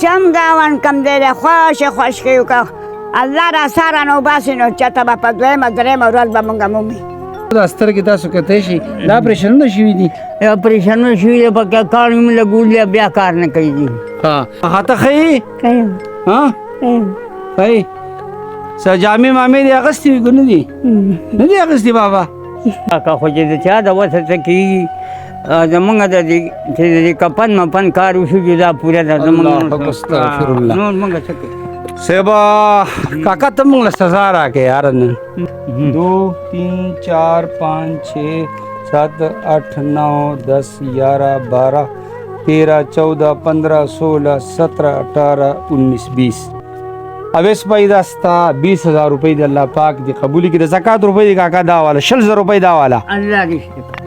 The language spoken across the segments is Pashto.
چم گاون کم دی دی خوش کیو که الله را ساره نو باسي نو چېرته به په دویمه درېیمه ورځ به مونږ مومي. دا سترګې تاسو کتی شي دا اپریشنونه شوي دي؟ اپریشنونه شوي دي پکې کار مې لګولي بیا کار نه کوي دي. هاته ښیي ښیي څه جامې مامې دې اغوستې وي که نه دي؟ نه دي اغوستې بابا؟ که خو چې د چا د وسه څه کېږي زمونږ د دې کپن مپن کار وشو چې دا پوره ده زمونږ نور مونږ څه کوي. صاحبا کاکا ته موږ له سزا راکړې یاره نن 2 3 4 5 6 7 8 9 10 11 12 13 14 15 16 17 18 19 20 اویس بھائی دا ستا 20,000 روپۍ د الله پاک دی قبول کړي. د زکات روپۍ دی کاکا دا والا 60,000 روپۍ دا والا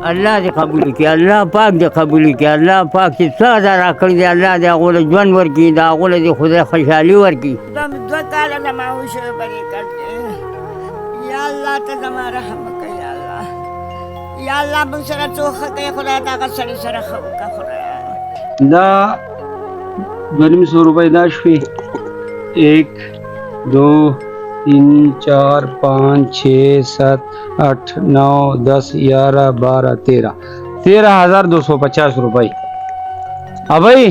الله دې قبول کړي، الله پاک دې قبول کړي، الله پاک چې څه ادا راکړي دی الله دې هغو له ژوند ورکړي، د هغو له دې خدای خوشحالي ورکړي. 2 کاله د معاش بری کړې یا الله ته زما رحم وکړه یا الله یا الله موږ سره څه ښه کوي خدای د هغه سړي سره ښه وکړه خدایه. دا 2,500 روپۍ دا شوې 1 2 3 4 5 6 7 8 9 10 11 12 13 13,250 روپۍ. ابھائی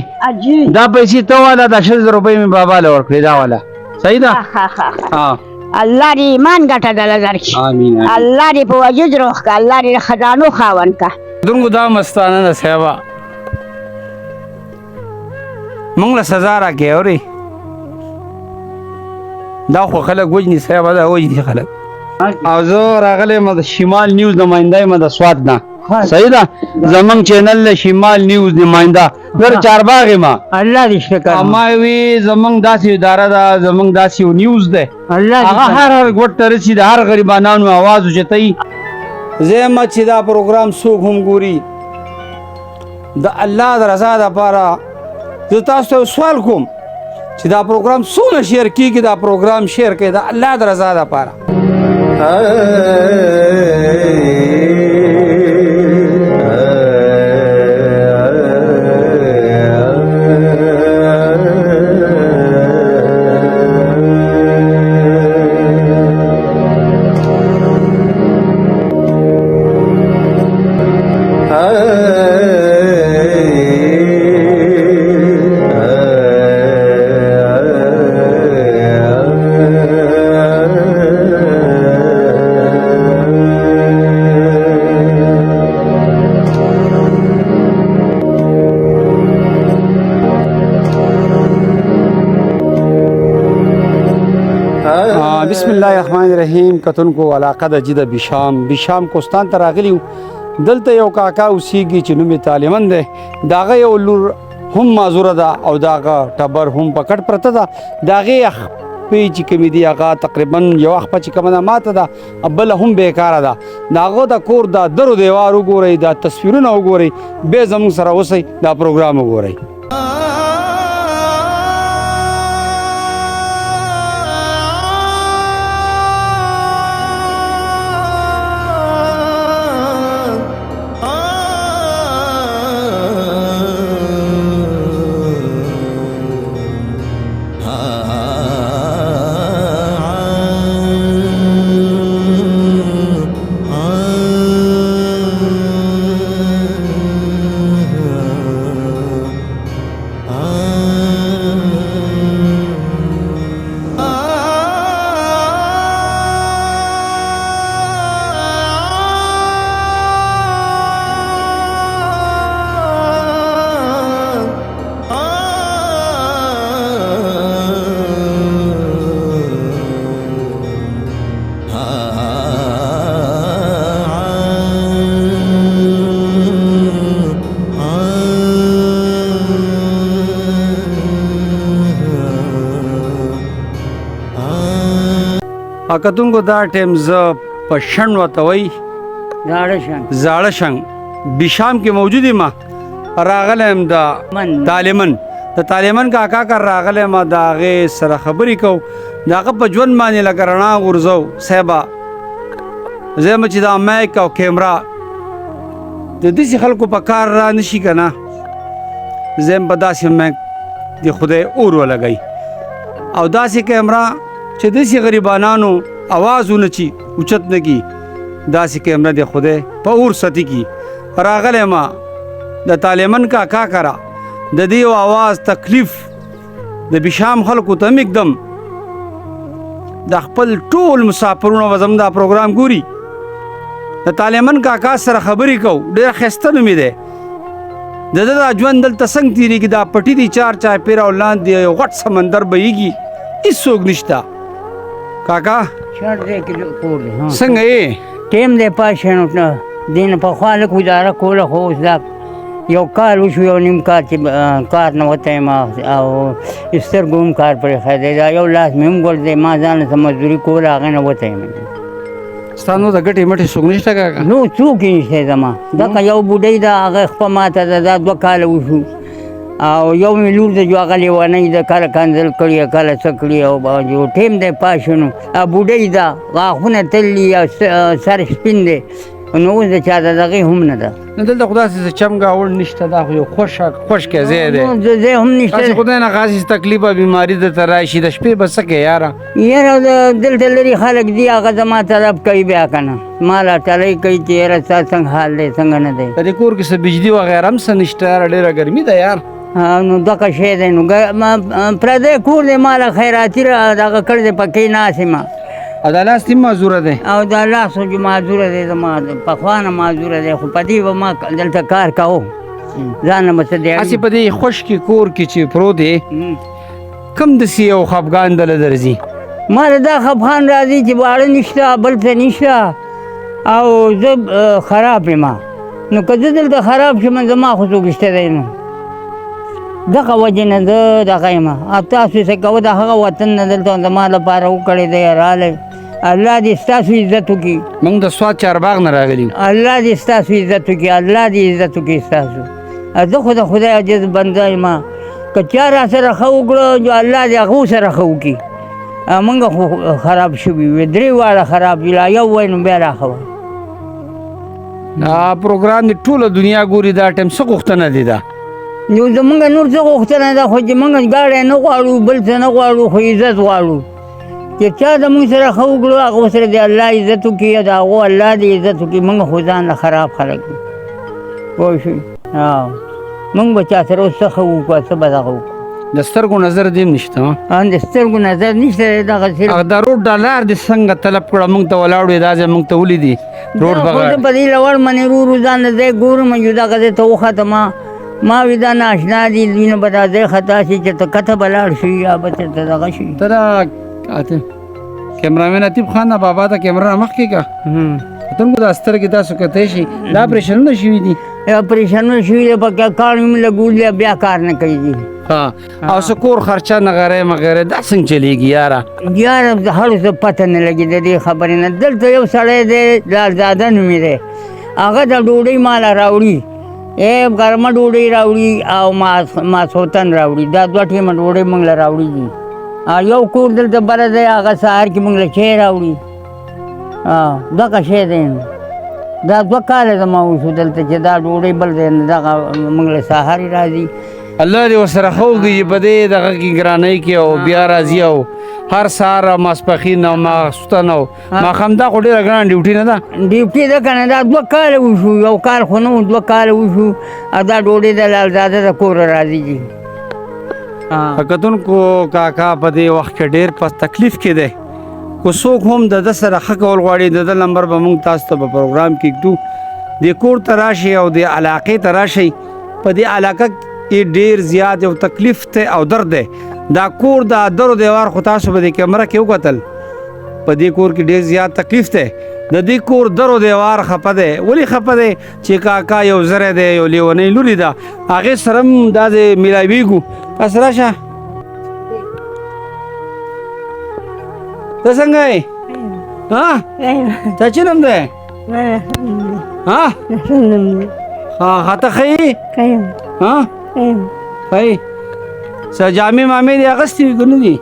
دا پیسې ته والا دا 60,000 روپۍ مې بابا له ورکړې دا والا صحیح ده. الله دې ایمان ګټه دله درکړي، امین الله دې په وجود روغ کړه، الله دې خزانو خاوند کړه. درنګو دا مستانه ده صاحبه موږ له سزا راکړې اورې دا خو خلک وجني صاحبه دا وجني خلک. او زه راغلی یم د شمال نیوز نماینده یم د سوات نه صحیح ده زمونږ چینل له شمال نیوز نماینده در چارباغ یم. الله دې شکر ما وی زمونږ داسې اداره ده زمونږ داسې یو نیوز ده هغه هر ګوټ ته رسي د هر غریبانانو اواز اوچتوي. زه یم چې دا پروګرام څوک هم ګوري د الله د رضا دپاره زه تاسو ته سوال کوم چې دا پروګرام څونه شیر کېږي دا پروګرام شیر کړئ د الله د رضا دپاره. بسم الله الرحمن الرحیم. کتونکو علاقه د جده بشام کوستان ته راغلی دلته یو کاکا اوسیږي چې نوم یې طالمن دی د هغه یو لور هم معذوره ده او د هغه ټبر هم په کټ پرته ده د هغې اخپې چې کومې دي هغه تقریبا یو اخپه چې کومه ده ماته ده بله هم بیکاره ده د هغو د کور دا درو دیوار وګورئ دا تصویرونه وګورئ بیا زموږ سره اوسئ دا پروګرام وګورئ. کتونکو دا ټیم زه په شن ورته وایي زاړه شنګ بشام کې موجود یم راغلی یم د طالمن کاکا کر راغلی یم د هغې سره خبرې کوو د هغه په ژوند باندې لکه رڼا غورځو. صاحبه زه یم چې دا مایک او کیمرا د داسې خلکو په کار را نشي که نه زه یم په داسې مایک د خدای اور ولګي او داسې کیمرا چې داسې غریبانانو आवाजونه چی اوچت نه کی داسې کیمرا د خدای په اور ستی کی راغله ما د طالبان کا کرا د دې आवाज تکلیف د بشام خلکو ته مقدم د خپل ټول مسافرونو وزم دا پروګرام ګوري د طالبان کا سره خبرې کو ډېر خسته نومې ده د ژوند دلته څنګه تیریږي دا پټی دي چار چا پیرا ولاندې یو غټ سمندر بهیږي هیڅوک نشته کاکا شر دې کې کور دی څنګه یې ټیم دې پاشنو دین په خاله گزاره کوله خو دا یو کال وشو یو نیم کال چې کار نه وته ما او سترګوم کار پرې خاده دا یو لاس مې هم ګول دې ما ځان ته مزدوري کوله هغه نه وته ستانو د ګټې مټې څوک نشته کاکا نو څوک یې نشته زما دا یو بوډۍ دا هغه خپل ماته دا 2 کال وشو او یو مې لور د جو هغه لیونی د کله کنځل کړي کله څه کړي او یو ټیم دی پاشنو بوډۍ دا غاښونه تللي او سر سپین دی نو اوس د چا دغې هم نه ده نو دلته خو داسې چمګا وړ نشته دا خو یو خوشکې ځای دی ځای هم نشته هسې خدای نه خاص تکلیف او بیماري درته راشي د شپې به څه کوې یاره یاره دلته لرې خلک دي هغه زما طرف کوي بیا که نه ما لا ټلۍ کوي چې یاره ستا څنګه حال دی څنګه نه دی په دې کور کې څه بجلي وغیره هم څه نشته یاره ډېره ګرمي ده یار نو دغه شی دی نو پردی کور دی ما له خیراتي دغه کړی دی پکې ناست یم او دا لاس دې معذوره دی او دا لاس خو معذوره دی زما پخوا نه معذوره دی خو په دې به ما دلته کار کوو ځان نه به څه دی هسې په دې خشکې کور کې چې پروت دی کوم داسې یو خفګان دله درځي ما له دا خفغان راځي چې واړه نشته بل څه نشته او زه خراب یم نو که زه دلته خراب شم زما خو څوک شته دی نو دغه وجې نه زه دغه یم او تاسو څه کوه د هغه وطن نه دلته زما لپاره وکړی دی رالی الله دې ستاسو عزت وکړي موږ د سوات چارباغ نه راغلي الله دې ستاسو عزت وکړي الله دې عزت وکړي ستاسو زه خو د خدای عجز بنده یم که چا را سره ښه وکړو نو الله دې هغو سره ښه وکړي موږ خو خراب شوي وي 3 واړه خراب دي لا یو وای نو بیا را ښه وای دا پروګرام د ټوله دنیا ګوري دا ټایم څه غوښتنه دي دا نو زمونږ نور څه غوښتنه ده خو چې موږ ګاډی نه غواړو بل څه نه غواړو خو عزت غواړو چې چا زموږ سره ښه وکړو هغه ورسره د الله عزت وکړي د هغو الله دې عزت وکړي موږ خو ځان له خراب خلک یو پوه شوې موږ به چا سره اوس څه ښه وکړو څه به دغه وکړو د سترګو نظر دې هم نشته د سترګو نظر نشته دغه دا روډ ډالر دې څنګه طلب کړه موږ ته ولاړ وې دا ځای موږ ته ولیدي روډ بغیر په دې لوړ منې ورو ځان ځای ګورم یو دغه ځای ته وختم ما وی دا ناشنا دي دوی نه به دا ځای خطا شي چې ته کته به لاړ شي یا به چېرته دغه شي ته دا کیمرامین عتیب خان بابا ته کیمرا مخکې که تونکو دا سترګې تاسو کتی شي دا اپریشنونه شوي دي اپریشنونه شوي دي پکې کاڼ مې لګولي بیا کار نه کوي دي او څه کور خرچه نغیره مغیره دا څنګه چلیږي یاره یاره هر څه پته نه لګي د دې خبرې نه دلته یو سړی دی لالزاده نومې دی هغه د ډوډۍ ماله راوړي غرمه ډوډۍ راوړي او ماسوتن راوړي دا 2 ټیمه ډوډۍ موږ له راوړي دي یو کور دلته بره دی هغه سهار کې موږ له چای راوړي دغه شی دی دا 2 کاله زما وشو دلته چې دا ډوډۍ بل دی نه دغه موږ له سهارې راځي الله دې ورسره ښه وکړي په دې دغه کې ګرانۍ کې او بیا راځي او هر سهار ماسپښین او ماخوستن او ماښام دا خو ډېره ګرانه ډیوټي نه ده ډیوټي ده که نه دا 2 کاله وشو یو کال خو نه و 2 کاله وشو او دا ډوډۍ د لالزاده د کوره راځي دي کتونکو کاکا په دې وخت کې ډېر په تکلیف کې دی که څوک هم د ده سره ښه کول غواړي د ده نمبر به موږ تاسو ته په پروګرام کې ږدو دې کور ته راشئ او دې علاقې ته راشئ په دې علاقه کې ډېر زیات یو تکلیف دی او درد دی دا کور دا درو دیوار خو تاسو به د کیمره کې وکتل په دې کور کې ډېر زیات تکلیف دی د دې کور درو دیوار خفه دی ولې خفه دی چې کاکا یو زری دی یو لیونۍ لورې ده هغې سره هم دا د میلاویږو تاسو راشه ته څنګه یې تا چې نوم دی ښه ته ښه یې ښه څه جامې مامې دې اخیستې وي که نه دي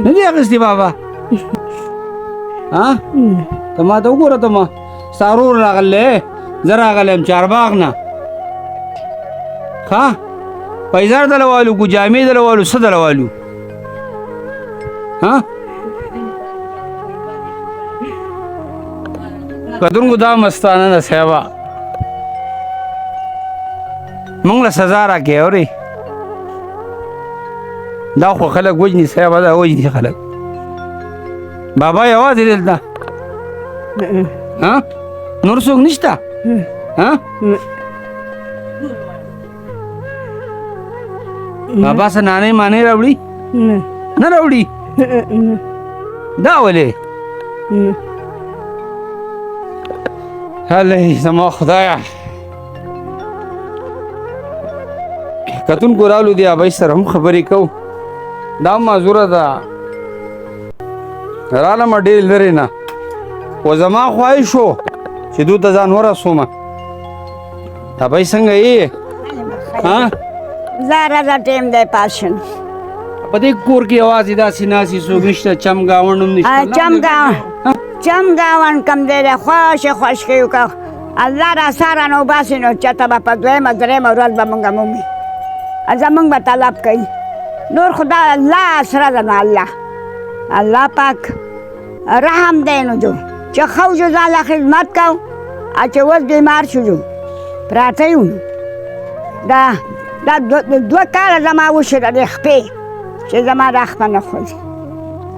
نه دي اخیستې بابا ته ما ته وګوره ته ما ستا ورور راغلی زه راغلی یم چارباغ نه ښه پیزار دلوالو کو جامع دلوالو څه دلوالو ها کتونکو دا مستانه ده صاحبه مونږ له سزا راکې اورې دا خو خلک وجني صاحبه دا وجني خلک بابا یوازې دلته ها نور څوک نشته ها بابا څه نانۍ مانۍ راوړي نه راوړي دا ولې هلې زما خدایه کتونکو راولو دی ابۍ سره هم خبرې کوو دا معذوره ده رالمه ډېر لرې نه خو زما خواهش و چې دو ته ځان ورسومه ابۍ څنګه یې ها زاره دا ټیم دی پاشن په دې کور کې یوازې داسې ناسې څوک نشته چمګاوڼ هم نشته چمګاوڼ کم دی دی خوښې خوښ کوي که الله را ساره نو باسي نو چېرته به په دویمه درېیمه ورځ به مونږ مومي زمونږ به طلب کوي نور خدا الله سره ده نو الله پاک رحم دی نو جو چې ښه وجو ځاله خدمت کوو او چې اوس بیمار شو جو پراته یو نو دا دوه کاله زما وشو د دې خپې چې زما دا خپه نه خوځي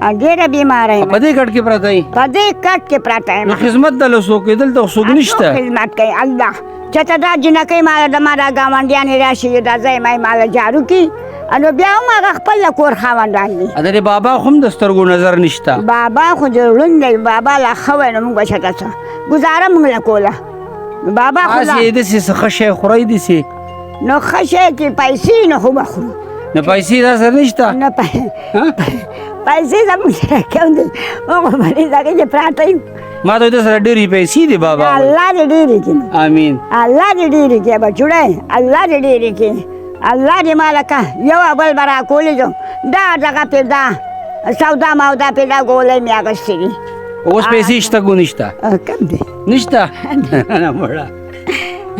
ډېره بیماره یم په دې کټ کې پراته یې په دې کټ کې پراته یم نو خدمت دله څوک یې دلته څوک نشته خدمت کوي الله چې ته دا جنکۍ ماله د ما دا ګاونډیانې راشي دا ځای ما یې ماله جارو کړي نو بیا هم هغه خپل د کور خاوندان دي د دې بابا خو هم د سترګو نظر نشته بابا خو د ړوند دی بابا لا ښه وی نو موږ به چېرته څه ګزاره موږ له کوله بابا خو هسې یې داسې څه ښه شی خورئ داسې نو ښه شی چې پیسې نو خو به خورو نو پیسې دا سره نشته نه پیسې زموږ سره کم دي موږ په دې ځای کې پراته یو ما ته د سره ډېرې پیسې دي بابا الله دې ډېرې کړي امین الله دې ډېرې کړي بچوړی الله دې ډېرې کړي الله دې ما لکه یو بل به راکولې جو دا دغه پې دا سودا مودا پې دا ګولۍ مې اخیستې دي اوس پیسې شته کو نشته کم دي نشته نه مړه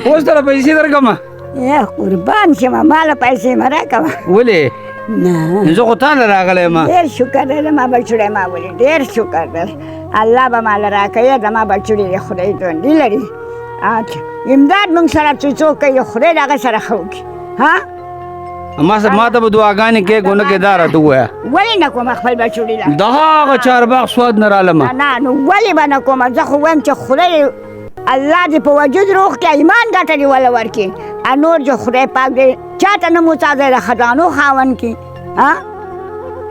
اوس دله پیسې درکړمه یا قربان شمه ماله پیسې مه راکوه ولې نه زه خو تا نه راغلی یم ډېر شکر دی زما بچوړی ما ولې ډېر شکر دی الله به ماله راکوي زما بچوړي د خدای ژوندي لري امداد موږ سره چې څوک کوي خدای د هغه سره ښه وکړي ها ما ته به دعاګانې کې کو نه کې دا راته ووایه ولې نه کوم خپل بچوړي له د هغه چارباغ سواد نه رالمه نه نو ولې به نه کوم زه خو وایم چې خدای الله دې په وجود روغ کې ایمان ګټه دې وله ورکړي نور جو خدای پاک دې چاته نه محتاجه د خزانو خاوند کړي ها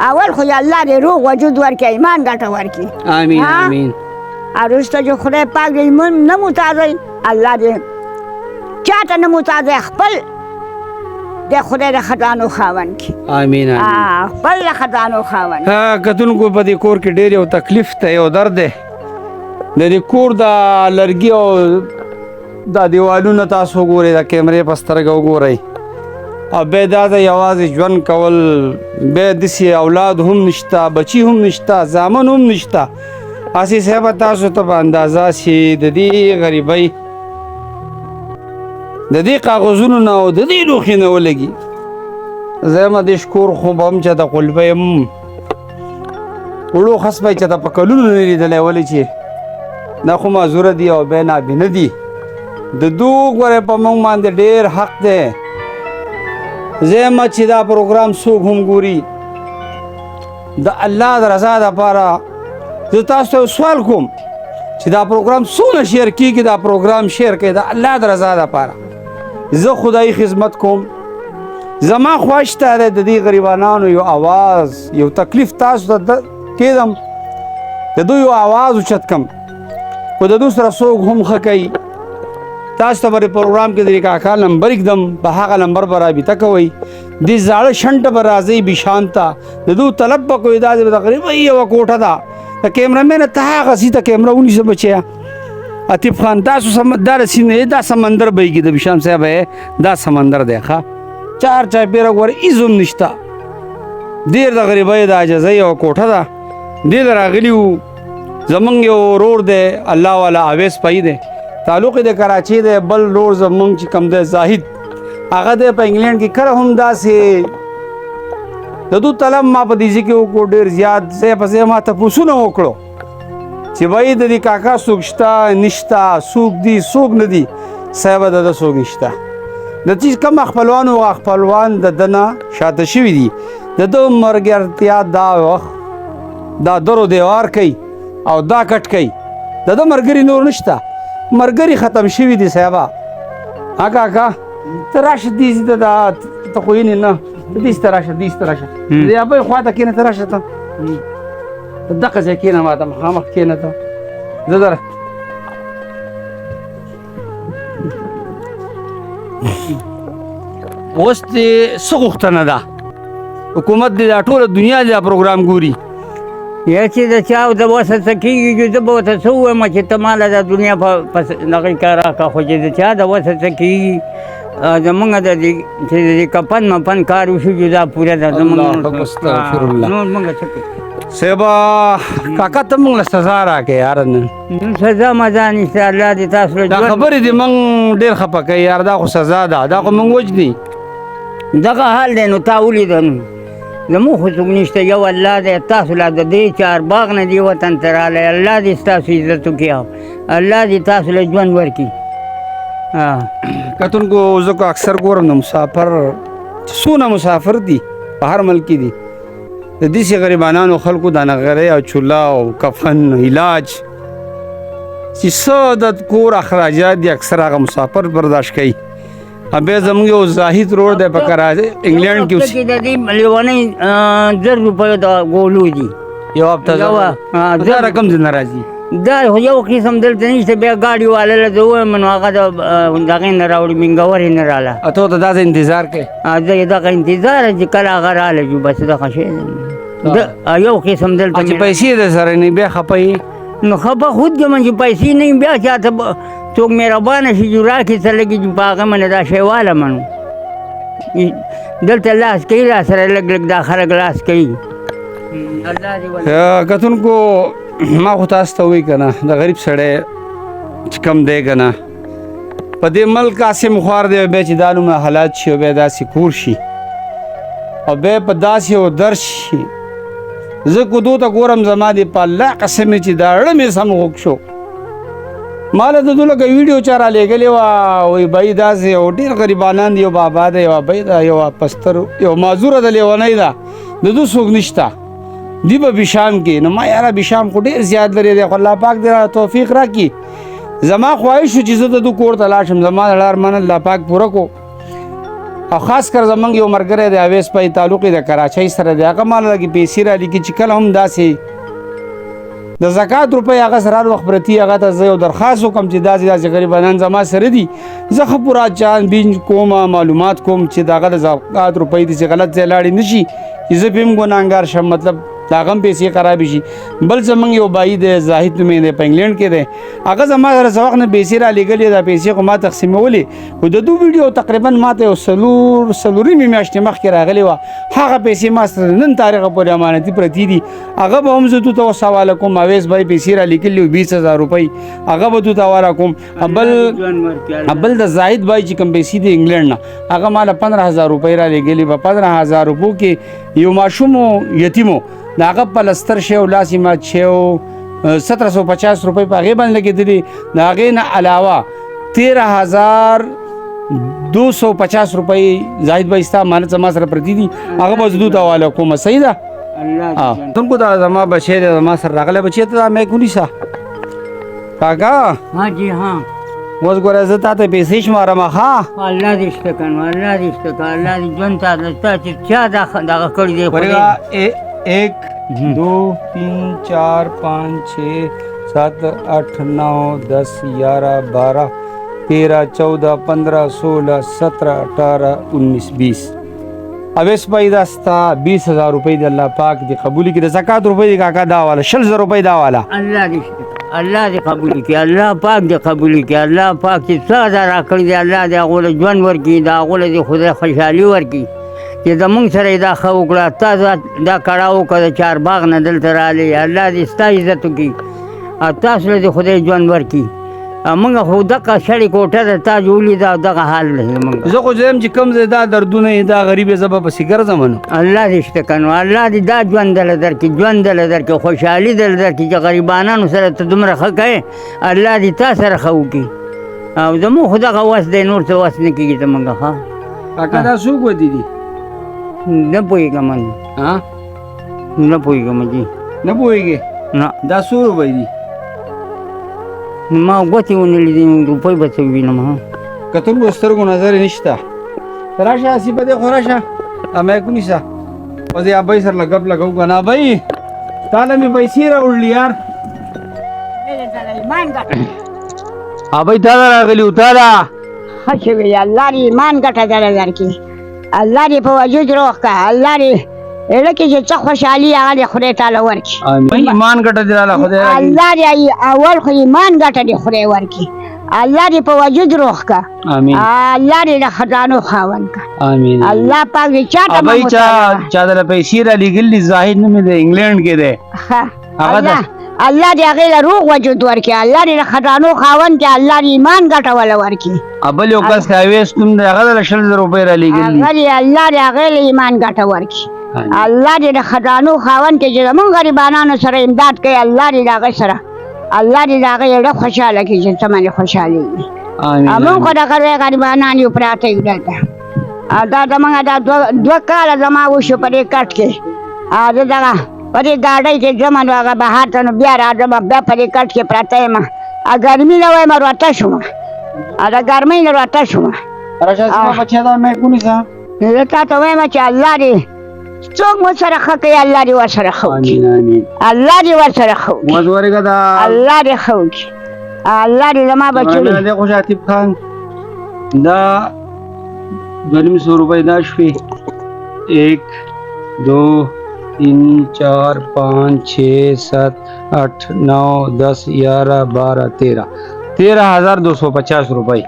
اول خو الله دې روغ وجود ورکړي ایمان ګټه ورکړي امین امین وروسته جو خدای پاک دې نه محتاجه الله دې چاته نه محتاجه خپل د خدای د خزانو خاوند کړي امین امین خپل د خزانو خاوند کتونکو په دې کور کې ډېر یو تکلیف دی یو درد دی د دې کور د لرګي او دا دیوالونه تاسو وګورئ د کیمرې په سترګه وګورئ او بیا دا د یوازې ژوند کول بیا داسې اولاد هم نشته بچي هم نشته زامن هم نشته هسې صاحبه تاسو ته په اندازه چې د دې غریبۍ د دې کاغذونو نه او د دې لوښي نه ولګي زه یم دې شکور خو به هم چې د قلبه یم وړو خس به یې چې د په کلونو نه لیدلی ولې چې دا خو معذوره دي او بیا نابینه دي د دو ګورې په موږ باندې ډېر حق دی زه یم چې دا پروګرام څوک هم ګوري د الله د رضا دپاره زه تاسو ته سوال کوم چې دا پروګرام څونه شیر کېږي دا پروګرام شیر کړئ د الله د رضا دپاره زه خدایي خدمت کوم زما خواهش ته دی د دې غریبانانو یو اواز یو تکلیف تاسو ته کېدم د دوی یو اواز اوچت کم خو د دوی سره څوک هم ښه کوي تاسو ته به پروګرام کې د کاکا نمبر ایږدم په هغه نمبر به رابطه کوئ دې زاړه شنټه به راځئ بیشان ته د دوی طلب به کوئ دا د غریبۍ یوه کوټه ده د کیمرامین ته هغه سي ته کیمره ونیسه بچیا عطیف خان تاسو دا رسینې دا سمندر بهیږي د بیشان صاحب دا سمندر دی ښه چار چاپېره ګوره هېڅ هم نشته ډېر د غریبۍ د عاجزۍ یوه کوټه ده دې ته راغلي وو زمونږ یو ورور دی الله والا اویس پی دی تعلق د کراچۍ دی بل ورور زمونږ چې کوم دی زاهد هغه د په انګلند کې کله هم داسې د دو طلب ما په دې ځای کې وکړو ډېر زیات ځای په ځای ما تپوسونه وکړو چې وایي د دې کاکا څوک شته نشته څوک دي څوک نه دي صاحبه د ده څوک نشته د چې کوم خپلوان و خپلوان د ده نه شاته شوي دي د ده ملګرتیا دا وخت دا درو دیوار کوي او دا کټ کوي د ده ملګري نور نشته ملګري ختم شوي دي صاحبه ها کاکا ته راشه دې ته ته خو یې نه دې ته راشه دې ته راشه د ابۍ خوا ته کښېنه ته راشه ته دغه ځای کښېنه ما ته مخامخ کښېنه ته زه در اوس دې څه غوښتنه ده حکومت دې دا ټوله دنیا دې دا پروګرام ګوري یا چې د چا د وسه څه کېږي چې زه به ورته څه ووایم چې ته ماله د دنیا په دغه کار راکړه خو چې د چا د وسه څه کېږي زمونږ د دې چې د دې کپن مپن کار وشو چې دا پوره ده زمونږ نور مونږ څه کوو صاحبه کاکا ته موږ له سزا راکړې یاره نن سزا مزا نشته الله دې تاسو له دا خبرې دې موږ ډېر خفه کوي یار دا خو سزا ده دا خو موږ وجدي دغه حال دی نو تا ولیده نو زموږ خو څوک نشته یو الله دی تاسو لا د دې چارباغ نه دې وطن ته راغلی الله دې ستاسو عزت وکړي الله دې تاسو له ژوند ورکړي کتونکو زه کو اکثر ګورم د مسافر څونه مسافر دي په هر ملک کې دي د دې غریبانو خلکو د نغرې او چولا او کفن علاج چې څه د کور اخراجات دي اکثر هغه مسافر برداشت کوي بیا زموږ یو زاهد روډ دی په کراچۍ انګلینډ کې اوسي د دې لیونۍ 1000 روپیو د ګولو دي یو هفته دا رقم دې نه راځي دا یو قسم دلته نشته بیا ګاډي والا له زه ووایم نو هغه د دغې نه راوړي منګورې نه راله ته ته داسې انتظار کوې زه یې دغه انتظار چې کله هغه راله جو بس دغه شی یو قسم دلته چې پیسې د سره نه بیا خفه یې نو خفه خود یم چې پیسې نه بیا چاته څوک مهربانه شي چې راکړي څه لګي چې په هغه منه دا شی واله منو دلته لاس کوي را سره لږ لږ دا خلک لاس کوي کتونکو ما خو تاسو ته وایي که نه د غریب سړی چې کم دی که نه په دې ملک هسې مخوار دی بیا چې دا نومه حالات شي او بیا داسې کور شي او بیا په داسې یو درس شي زه کودو ته ګورم زما دې په الله قسم چې دا اړه مې سم غوږ شو ما له د ده لکه ویډیو چا رالیږلې وه وایي بهی داسې یو ډېر غریبانان دي یو بابا دی یو ابۍ ده یو پستر یو معذوره ده لیونۍ ده د ده څوک نشته دی به بشام کې نو ما یاره بشام خو ډېر زیات لرې دی خو الله پاک دې را توفیق راکړي زما خواهش شو چې زه د ده کور ته لاړ شم زما د ډار من الله پاک پوره کو او خاص کر زمونږ یو ملګری دی اویس پای تعلق یې د کراچۍ سره دی هغه ما لږې پیسې رالیکي چې کله هم داسې د زکات روپۍ هغه سره هر وخت پرتي هغه ته زه یو درخواست وکړم چې داسې غریبانان زما سره دي زه ښه پوره جانبین کوم معلومات کوم چې د هغه د زکات روپۍ دي چې غلط ځای لاړې نه شي چې زه پې هم ګناهګار شم مطلب د هغه هم پیسې خرابې شي بل زمونږ یو بایي دی زاهد نومې دی په انګلینډ کې دی هغه زما سره څه وخت نه پیسې رالیږلې دا پیسې خو ما تقسیمولې خو د دوی ویډیو تقریبا ما ته یو څلورمې میاشتې مخکې راغلې وه هغه پیسې ما سره نن تاریخه پورې امانتي پرتې دي هغه به هم زه دوی ته اوس حواله کوم اویس بای پیسې رالیکلي وو 20,000 روپۍ هغه به دوی ته حواله کوم بل د زاهد بای چې کوم پیسې دي انګلینډ نه هغه ما له 15,000 روپۍ رالیږلي په 15,000 روپو کې یو ماشوم یتیمو د هغه پلستر شی او لاس یې مات شی او 1750 روپۍ په هغې باندې لګېدلي د هغې نه علاوه 13,250 روپۍ زاهد بای ستا امانت زما سره پرتې دي هغه به زه دوی ته حواله کومه صحیح ده تونکو دا زما بچی دی زما سره راغلی بچی ته دا میک ونیسه کاکا ها جی ها اوس ګوره زه تا ته پیسې شمارم ښه الله دې شته کنو الله دې شته که الله دې ژوند تا چې چا دغه کړي دی 1 2 3 4 5 6 7 8 9 10 11 12 13 14 15 16 17 18 19 20 اویس بای دا ستا 20,000 روپۍ دی الله پاک دې قبول کړي د زکات روپۍ دی کاکا دا والا 100,000 روپۍ دا والا الله دې الله دې قبول کړي الله پاک دې قبول کړي الله پاک چې څه راکړي دی الله دې هغو له ژوند ورکړي د هغو له دې خدای خوشحالي ورکړي چې زمونږ سره یې دا ښه وکړه تا دا کړه وکړه د چارباغ نه دلته راغلی الله دې ستا عزت وکړي او تاسو له دې خدای ژوند ورکړي موږ خو دغه سړی کوټه ده تا جوړلې ده دغه حال دی زموږ زه خو زه یم چې کوم ځای دا دردونه یې دا غریب یې زه به پسې ګرځم نو الله دې شته که نو الله دې دا ژوند دله درکړي ژوند دله درکړي خوشحالي دله درکړي چې غریبانانو سره ته دومره ښه کوې الله دې تا سره ښه وکړي او زموږ خو دغه وس دی نور څه وس نه کېږي زموږ ښه کاکا دا څوک ودي دي نه پوهېږم نه پوهېږم جي نه پوهېږې نه دا څو روپۍ دي ما ګوتې ونه لیدې روپۍ به څه ووینم کتونکو سترګو نظر یې نشته راشه آصفه دې خو راشه امی ونیسه اوس دې ابۍ سره له ګپ لګو که نه ابۍ تا له مې پیسې راوړلي یار ابۍ تا له راغلي و تا له ښه شوې الله دې ایمان ګټه دله درکړي الله دې په وجود روغ کړه الله دې زړه کې چې څه خوشحالي هغه دې خدای تعالی ورکړي آمین ایمان ګټه دې راله خدای راکړي الله دې اول خو ایمان ګټه دې خدای ورکړي الله دې په وجود روغ کړه آمین الله دې د خزانو خاوند کړه آمین الله پاک دې چاته ابۍ چا دله پیسې را لېږلي زاهد نوم یې د انګلینډ کې دی هغه ده الله دې هغې له روغ وجود ورکړي الله دې د خزانو خاوند کړي الله دې ایمان ګټه وله ورکړي بل یو کس اویس نوم دی هغه دله 100,000 روپۍ را لېږلي هغه دې الله دې هغې له ایمان ګټه ورکړي الله دې د خزانو خاوند کړي چې زمونږ غریبانانو سره امداد کوي الله دې د هغې سره الله دې د هغې زړه خوشحاله کړي چې څه باندې خوشحالېږي موږ خو دغه لوی غریبانان یو پراته یو دلته دا زمونږ دا دوه کاله زما وشو په دې کټ کې زه دغه په دې ګاډۍ کې ځم نو هغه بهر ته نو بیا راځم بیا په دې کټ کې پراته یم ګرمي نه وایم راته شوم د ګرمۍ نه راته شوم راشه زما بچی دا مې ونیسه زه تا ته وایم چې الله دې څوک مو سره ښه کوي الله دې ورسره ښه وکړي الله دې ورسره ښه وکړي مزورګه دا الله دې ښه وکړي الله دې زما بچو دې خوش عاطف خان دا 200 روپۍ دا شوي 1 2 3 4 5 6 7 8 9 10 11 12 13 13,250 روپۍ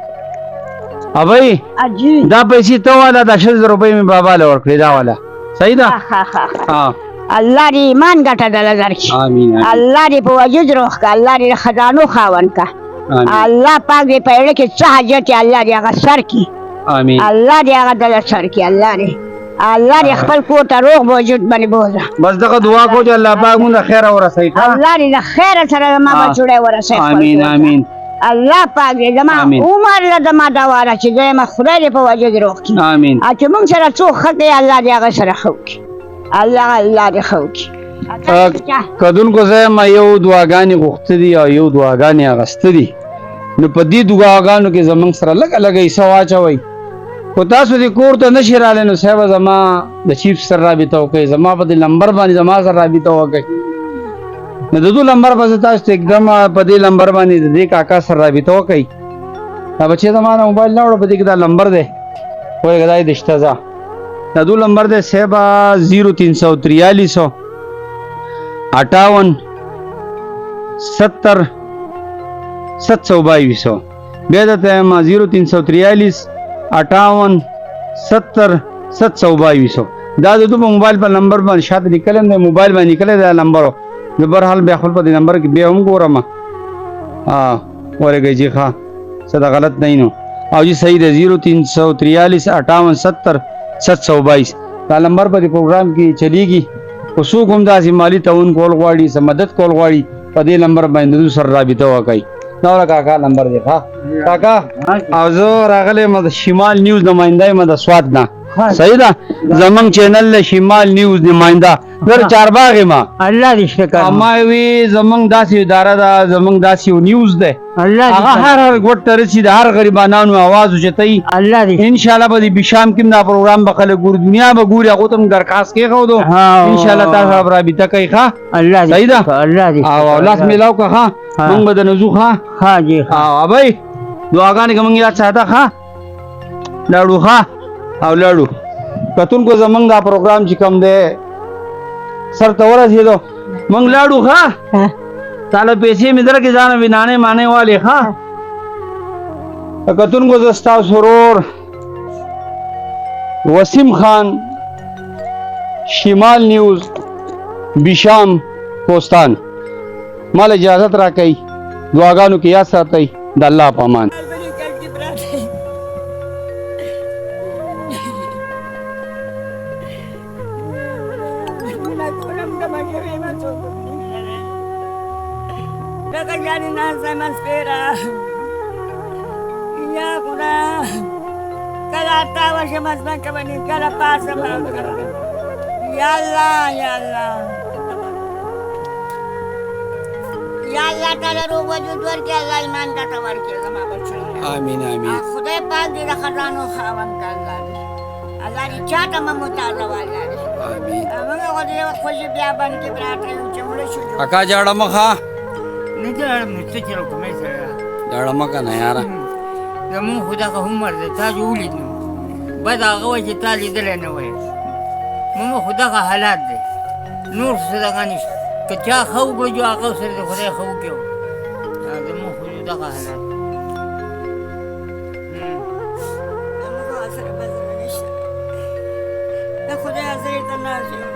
ابۍ اجي دا پیسې ته والا دا 100 روپۍ مې بابا له ورکړې دا والا صحیح ده الله دې ایمان ګټه دله درکړي آمین الله دې په وجود روغ کړه الله دې د خزانو خاوند کړه الله پاک دې په زړه کې څه حاجت یې الله دې هغه سر کړي آمین الله دې هغه دله سر کړي الله دې خپل کور ته روغ وجود باندې بوځه بس دغه دعا کو چې الله پاک مونږ خیر ورسوي الله دې د خیر سره زما بچوړی ورسوي آمین آمین الله پاک دې زما عمر له زما دواړه چې زه یم خدای دې په وجود روغ کړي آمین چې موږ سره څوک ښه کوي الله دې هغه سره ښه وکړي الله دې ښه وکړي کدونکو زه یم یو دعاګانې غوښتې دي او یو دعاګانې اخیستې دي نو په دې دعاګانو کې زموږ سره لږه لږه حصه واچوئ خو تاسو دې کور ته نشئ رالی نو صاحبه زما د چیف سره رابطه وکړئ زما په دې نمبر باندې زما سره رابطه وکړئ نو د دو نمبر به زه تاسو ته एकदम په دې نمبر باندې د دې کاکا سره رابطه وکړئ دا بچې زما نه موبایل نه وړه په دې کې دا نمبر دی وایي دا یې د شته ځه دا دو نمبر دی صاحبه 0343 58 70 722 بیا درته یم 0343 58 70 722 دا د دوی موبایل په نمبر باندې شاته لیکل دی موبایل باندې لیکل دی نمبر د برحال بیا خپل په دې نمبر کې بیا هم ګورم ورګی جی ښه څه دا غلط نه نو او جی صحیح دی 0343 58 70 722 دا نمبر په دې پروګرام کې چلیږي خو څوک هم داسې مالي تعاون کول غواړي څه مدد کول غواړي په دې نمبر باندې دوی سره رابطه وکړئ دا کاکا نمبر دی ها کاکا او زه راغلی یم د شمال نیوز نماینده یم د سوات نه صحیح ده زمونږ چینل له شمال نیوز نماینده در چارباغ یم الله دې شته کړه ما وی زمونږ داسې اداره ده زمونږ داسې یو نیوز ده هغه هر ګوټ ته رسي د هر غریبانانو آواز اوچتوي الله دې انشاءالله به د بشام کې دا پروګرام به خلک ګوري دنیا به ګوري هغو ته هم درخواست کېښودو انشاءالله تاسو سره به رابطه کوي ښه الله دې صحیح ده الله دې او لاس میلاو که ښه مونږ به د نزو ښه ها جی او ابۍ دعاګانې که مونږ یاد ساته ښه لاړو ښه او لاړو کتونکو زمونږ دا پروګرام چې کوم دی سر ته ورسېدو مونږ لاړو ښه تاله پیسې مې درکې ځانه وینانې مانې والې ښه کتونکو زه ستاسو ورور وسیم خان شمال نیوز بشام کوستان مال اجازت راکئ دعاګانو کې یاد ساتئ د الله په امان. بلې کال کې پراته مینه کولم د مجرې ما څوک نه لري لکه جانې ناسته یم سپېره یا خدا کله تاوه شم ځمکه باندې کله پاسم یا الله یا الله یا الله تعالی روغ وجود ورکړي الله ایمان ګټه ورکړي زما بچیو آمین آمین. خدای پاک دې د خزانو خاوند ته الله دې الله دې چاته مو متازه والا دې آمین. موږ خو دې خوشي بیا باندې پراته یو چې مړه شو اکا جاړه مخه نه جاړم نو څه چلو کومې سره جاړه مکه نه یاره. زمون خدا که هم مرده تا جو ولید نو بعد هغه وایي چې تا لیدلی نه وایي مونږ خو دغه حالات دی نور څه دغه نشته که چا ښه وکړو هغه سره د خدای ښه وکړو زمونږ خو دغه حالات زموږ سره بل زړه نشته د خدای حاضرۍ ته ناست یم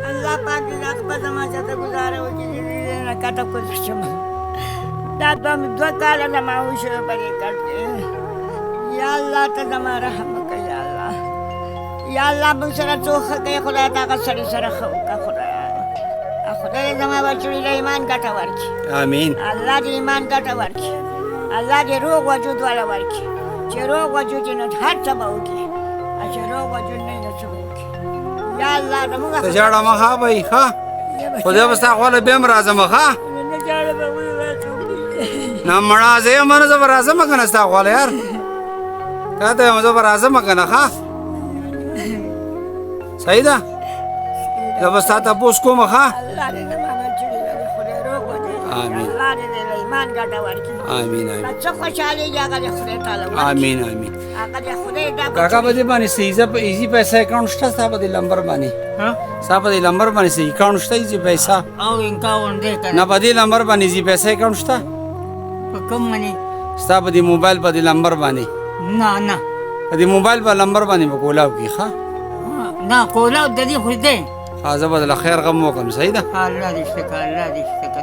الله پاک دې دا خپل زما چاته ګزاره وکړي چې دې نه کټه کوزه شم دا دوه کاله د ما وشوه په دې کټ کې یا الله ته زما رحم وکړه یا الله یا الله موږ سره څوک ښه کوي خدای ته هغه سړي سره ښه وکړه خدایه خدای دې زما بچوړي له ایمان ګټه ورکړي آمین. الله دې ایمان ګټه ورکړي الله دې روغ وجود والا ورکړي چې روغ وجود یې نو هر څه به وکړي او چې روغ وجود نه وي نو څه به وکړي یا الله زموږ ته جاړه مخه بهی ښه خدای به ستا خواله بیا هم راځم ښه نه جاړه به وي ورته وکړي نه مړه زه یم نه زه به راځم که نه ستا خواله یار که ته یم زه به راځم که نه ښه صحیح ده زه به ستا تپوس کوم ښه الله دې زما بچوړي له خدای روغ وجود آمین. الله دې له ایمان ګټه ورکړي آمین آمین. څه خوشحالېږي هغه دې خدای تعالی ورکړي آمین آمین. هغه دې خدای دا کاکا په دې باندې ایزي پیسې اکاونټ شته ستا په دې نمبر باندې ستا په دې نمبر باندې صحیح اکاونټ شته ایزي پیسه او انکاون دی که نه په دې نمبر باندې ایزي پیسې اکاونټ شته په کوم منې ستا په دې موبایل په دې نمبر باندې نه نه په دې موبایل په نمبر باندې به کولاو کي ښه نه کولاو د دې خو دی زه به دله خیر غم وکړم صحیح ده الله دې شته که الله دې شته که